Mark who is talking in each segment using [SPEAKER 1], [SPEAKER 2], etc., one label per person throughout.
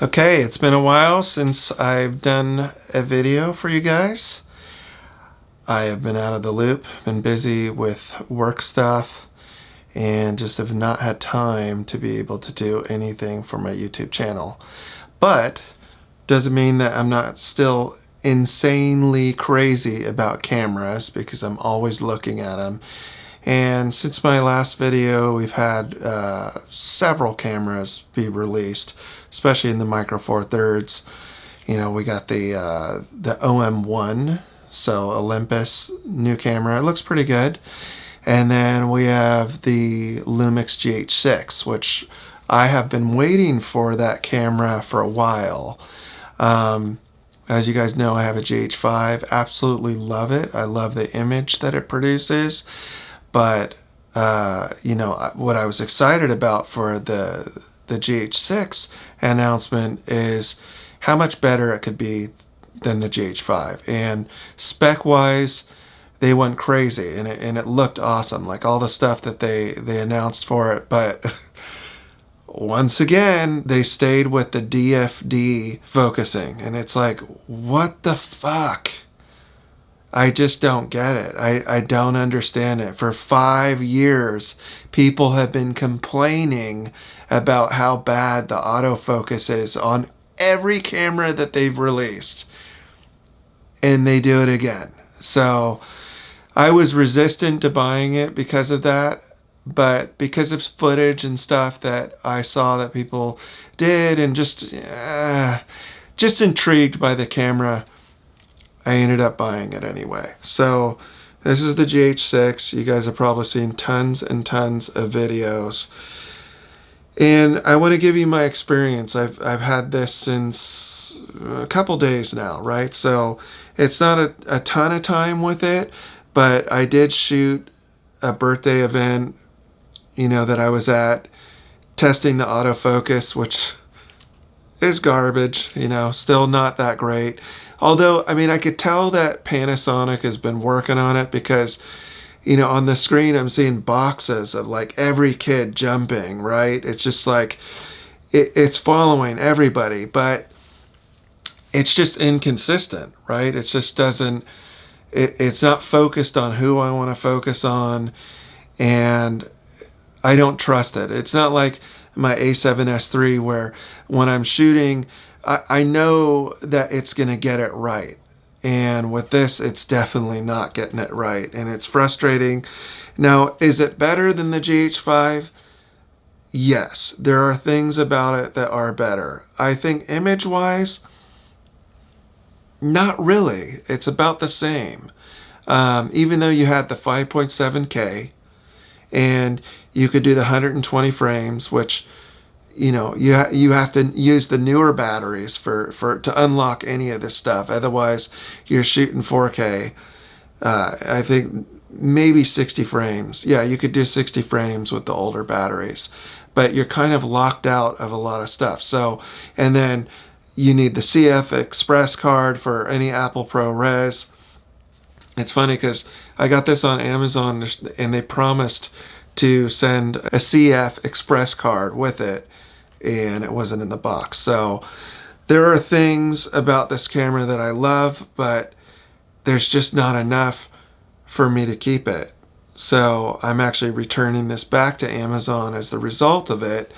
[SPEAKER 1] Okay, it's been a while since I've done a video for you guys. I have been out of the loop, been busy with work stuff, and just have not had time to be able to do anything for my YouTube channel. But doesn't mean that I'm not still insanely crazy about cameras, because I'm always looking at them. And since my last video, we've had several cameras be released, especially in the Micro Four Thirds. You know, we got the OM1, so Olympus new camera. It looks pretty good. And then we have the LUMIX GH6, which I have been waiting for that camera for a while. As you guys know, I have a GH5. Absolutely love it. I love the image that it produces. But, you know, what I was excited about for the GH6 announcement is how much better it could be than the GH5. And spec-wise, they went crazy, and it looked awesome, like all the stuff that they announced for it. But once again, they stayed with the DFD focusing, and it's like, what the fuck? I just don't get it. I don't understand it. For 5 years, people have been complaining about how bad the autofocus is on every camera that they've released. And they do it again. So I was resistant to buying it because of that. But because of footage and stuff that I saw that people did, and just intrigued by the camera, I ended up buying it anyway. So this is the GH6. You guys have probably seen tons and tons of videos. And I want to give you my experience. I've had this since a couple days now, right? So it's not a ton of time with it, but I did shoot a birthday event, you know, that I was at, testing the autofocus, which is garbage, you know, still not that great. Although, I mean, I could tell that Panasonic has been working on it, because, you know, on the screen I'm seeing boxes of like every kid jumping, right? It's just like, it's following everybody, but it's just inconsistent, right? It just doesn't, it's not focused on who I want to focus on, and I don't trust it. It's not like my A7S III, where when I'm shooting, I know that it's going to get it right. And with this, it's definitely not getting it right. And it's frustrating. Now, is it better than the GH5? Yes, there are things about it that are better. I think image-wise, not really. It's about the same. Even though you had the 5.7K, and you could do the 120 frames, which, you know, you have to use the newer batteries for to unlock any of this stuff. Otherwise, you're shooting 4K. I think maybe 60 frames. Yeah, you could do 60 frames with the older batteries, but you're kind of locked out of a lot of stuff. So, and then you need the CF Express card for any Apple ProRes. It's funny because I got this on Amazon, and they promised to send a CF Express card with it, and it wasn't in the box. So there are things about this camera that I love, but there's just not enough for me to keep it. So I'm actually returning this back to Amazon as the result of it.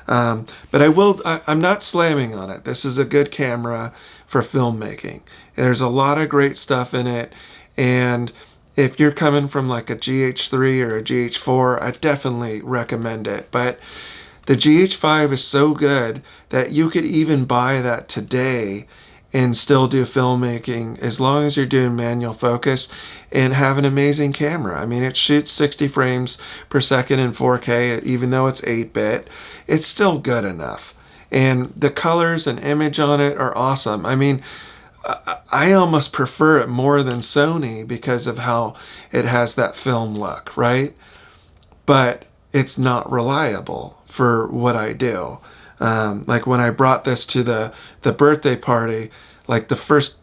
[SPEAKER 1] But I'm not slamming on it. This is a good camera for filmmaking. There's a lot of great stuff in it. And if you're coming from like a GH3 or a GH4, I definitely recommend it. But the GH5 is so good that you could even buy that today and still do filmmaking, as long as you're doing manual focus, and have an amazing camera. I mean, it shoots 60 frames per second in 4K, even though it's 8-bit. It's still good enough. And the colors and image on it are awesome. I mean, I almost prefer it more than Sony because of how it has that film look, right? But it's not reliable for what I do. Like when I brought this to the birthday party, like the first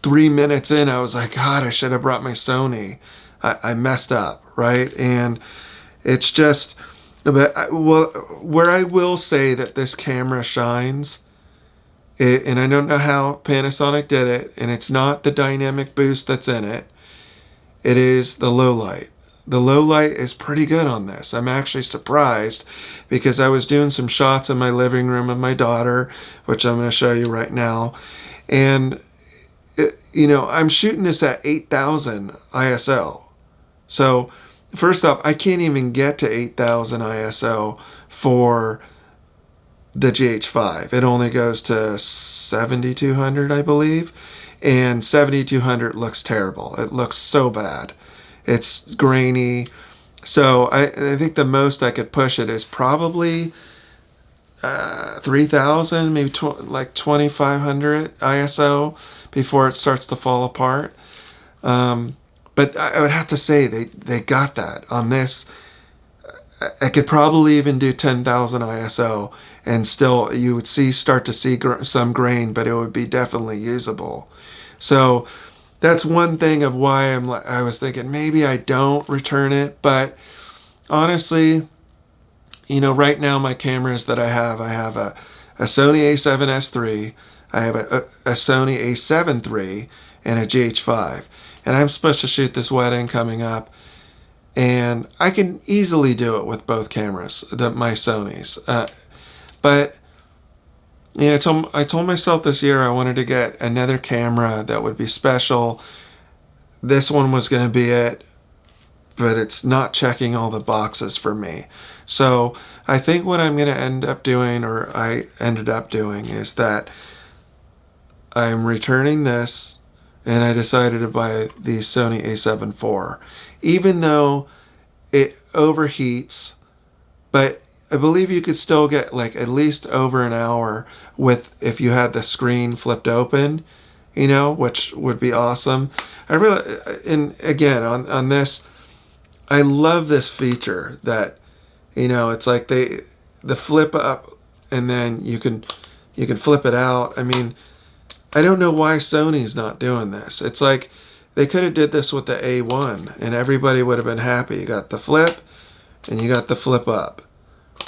[SPEAKER 1] 3 minutes in, I was like, God, I should have brought my Sony. I messed up, right? And it's just, But well, where I will say that this camera shines, and I don't know how Panasonic did it, and it's not the dynamic boost that's in it. It is the low light. The low light is pretty good on this. I'm actually surprised because I was doing some shots in my living room of my daughter, which I'm going to show you right now. And, I'm shooting this at 8,000 ISO. So, first off, I can't even get to 8,000 ISO for the GH5. It only goes to 7,200, I believe. And 7,200 looks terrible. It looks so bad. It's grainy. So I think the most I could push it is probably 3,000, maybe like 2,500 ISO before it starts to fall apart. But I would have to say they got that on this. I could probably even do 10,000 ISO and still you would start to see some grain, but it would be definitely usable. So that's one thing of why I was thinking maybe I don't return it. But honestly, right now my cameras that I have a Sony a7S III, I have a Sony a7 III, and a GH5. And I'm supposed to shoot this wedding coming up. And I can easily do it with both cameras, my Sonys. But I told myself this year I wanted to get another camera that would be special. This one was going to be it, but it's not checking all the boxes for me. So I think what I'm going to end up doing, or I ended up doing, is that I'm returning this, and I decided to buy the Sony a7 IV. Even though it overheats, but I believe you could still get like at least over an hour if you had the screen flipped open, which would be awesome. And again, on this, I love this feature that, it's like the flip up and then you can flip it out. I mean, I don't know why Sony's not doing this. It's like they could have did this with the A1 and everybody would have been happy. You got the flip and you got the flip up.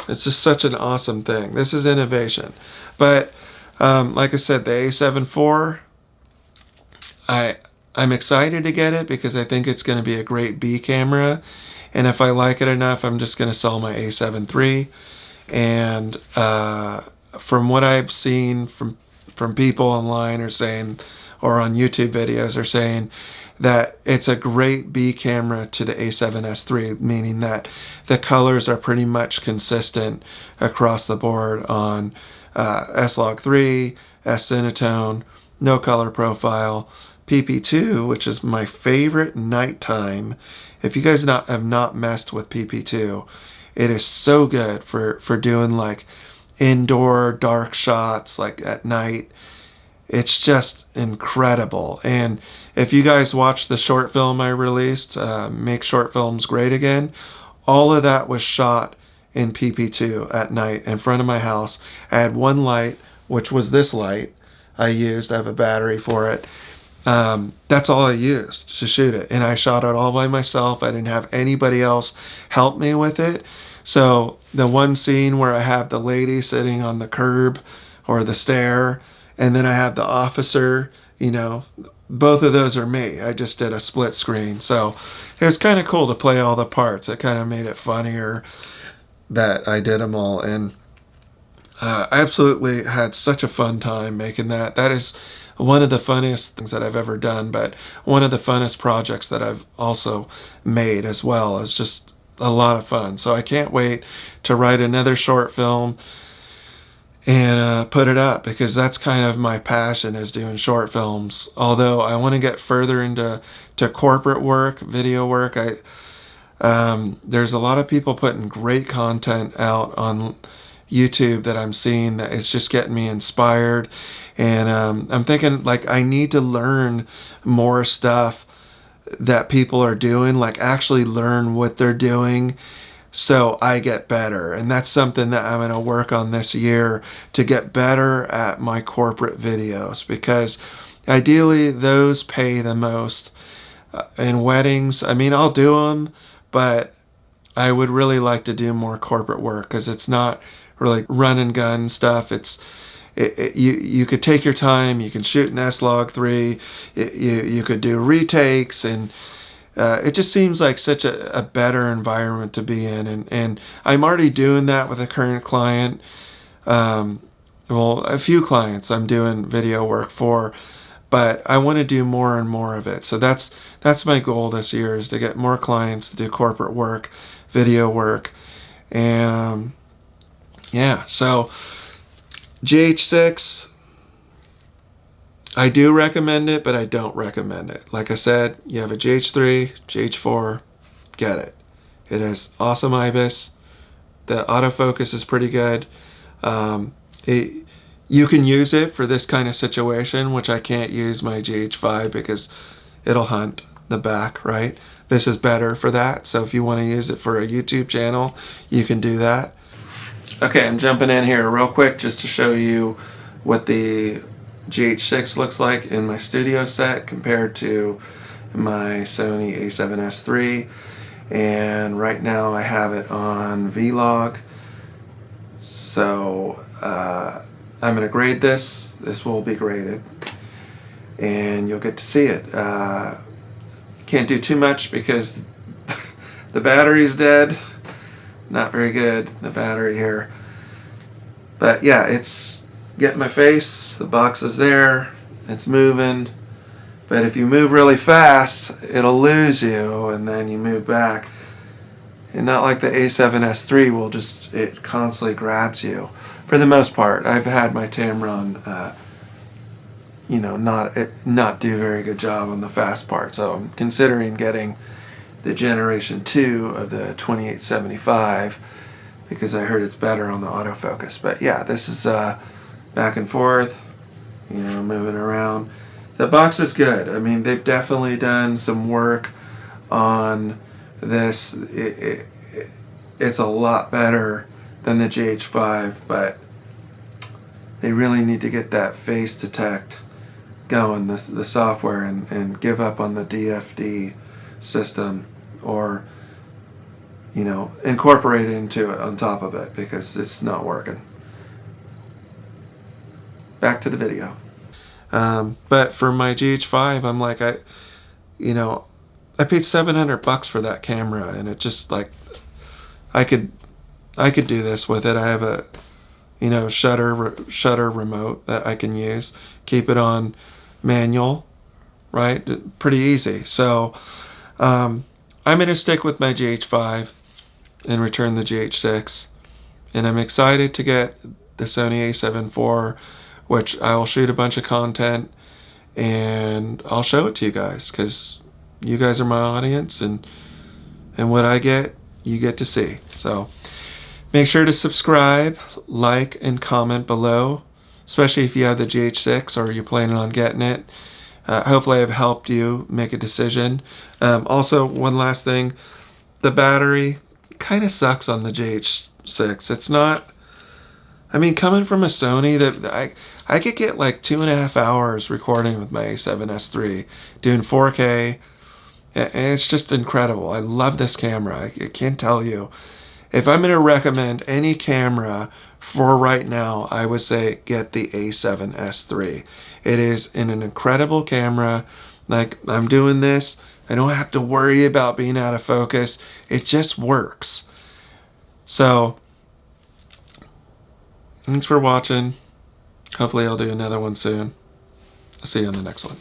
[SPEAKER 1] It's just such an awesome thing. This is innovation. But like I said, the a7 IV, I'm excited to get it because I think it's going to be a great B camera. And if I like it enough, I'm just going to sell my a7 III. And from what I've seen from people online or on YouTube videos are saying that it's a great B camera to the a7S III, meaning that the colors are pretty much consistent across the board on S-Log3, S-Cinetone, no color profile, PP2, which is my favorite nighttime. If you guys have not messed with PP2, it is so good for doing like indoor dark shots like at night. It's just incredible. And if you guys watch the short film I released, Make Short Films Great Again, all of that was shot in PP2 at night in front of my house. I had one light, which was this light I used. I have a battery for it. That's all I used to shoot it. And I shot it all by myself. I didn't have anybody else help me with it. So the one scene where I have the lady sitting on the curb or the stair, and then I have the officer, both of those are me. I just did a split screen. So it was kind of cool to play all the parts. It kind of made it funnier that I did them all. And I absolutely had such a fun time making that. That is one of the funniest things that I've ever done, but one of the funnest projects that I've also made as well. It's just a lot of fun. So I can't wait to write another short film and put it up, because that's kind of my passion, is doing short films. Although I want to get further into corporate work, video work. There's a lot of people putting great content out on YouTube that I'm seeing that is just getting me inspired. And I'm thinking like I need to learn more stuff that people are doing, like actually learn what they're doing so I get better. And that's something that I'm going to work on this year, to get better at my corporate videos, because ideally those pay the most. In weddings, I mean, I'll do them, but I would really like to do more corporate work because it's not really run and gun stuff. You could take your time. You can shoot an S-Log3. You could do retakes, and it just seems like such a better environment to be in. And I'm already doing that with a current client. Well, a few clients I'm doing video work for, but I want to do more and more of it. So that's my goal this year, is to get more clients to do corporate work, video work, and yeah. So GH6, I do recommend it, but I don't recommend it. Like I said, you have a GH3, GH4, get it. It has awesome IBIS. The autofocus is pretty good. You can use it for this kind of situation, which I can't use my GH5 because it'll hunt the back, right? This is better for that. So if you want to use it for a YouTube channel, you can do that. Okay, I'm jumping in here real quick just to show you what the GH6 looks like in my studio set compared to my Sony a7S III. And right now I have it on Vlog. So I'm going to grade this. This will be graded, and you'll get to see it. Can't do too much because the battery's dead. Not very good, the battery here. But yeah, it's getting my face. The box is there. It's moving. But if you move really fast, it'll lose you, and then you move back. And not like the a7S III will just, it constantly grabs you. For the most part, I've had my Tamron, you know, not do a very good job on the fast part. So I'm considering getting the generation 2 of the 2875 because I heard it's better on the autofocus. But yeah, this is back and forth, you know, moving around. The box is good. I mean, they've definitely done some work on this. It's a lot better than the GH5, but they really need to get that face detect going, the software, and give up on the DFD system, or, you know, incorporate it into it on top of it, because it's not working. Back to the video. But for my GH5, I'm like, I paid $700 for that camera, and it just, like, I could do this with it. I have a, you know, shutter remote that I can use, keep it on manual, right? Pretty easy. So I'm going to stick with my GH5 and return the GH6. And I'm excited to get the Sony a7 IV, which I will shoot a bunch of content and I'll show it to you guys, because you guys are my audience, and what I get, you get to see. So make sure to subscribe, like, and comment below, especially if you have the GH6 or you're planning on getting it. Hopefully I've helped you make a decision. Also, one last thing, the battery kind of sucks on the GH6. It's not, I mean, coming from a Sony, that I could get like 2.5 hours recording with my a7S III, doing 4K, and it's just incredible. I love this camera. I can't tell you. If I'm going to recommend any camera for right now, I would say get the a7S III. It is an incredible camera. Like, I'm doing this, I don't have to worry about being out of focus. It just works. So thanks for watching. Hopefully I'll do another one soon. I'll see you on the next one.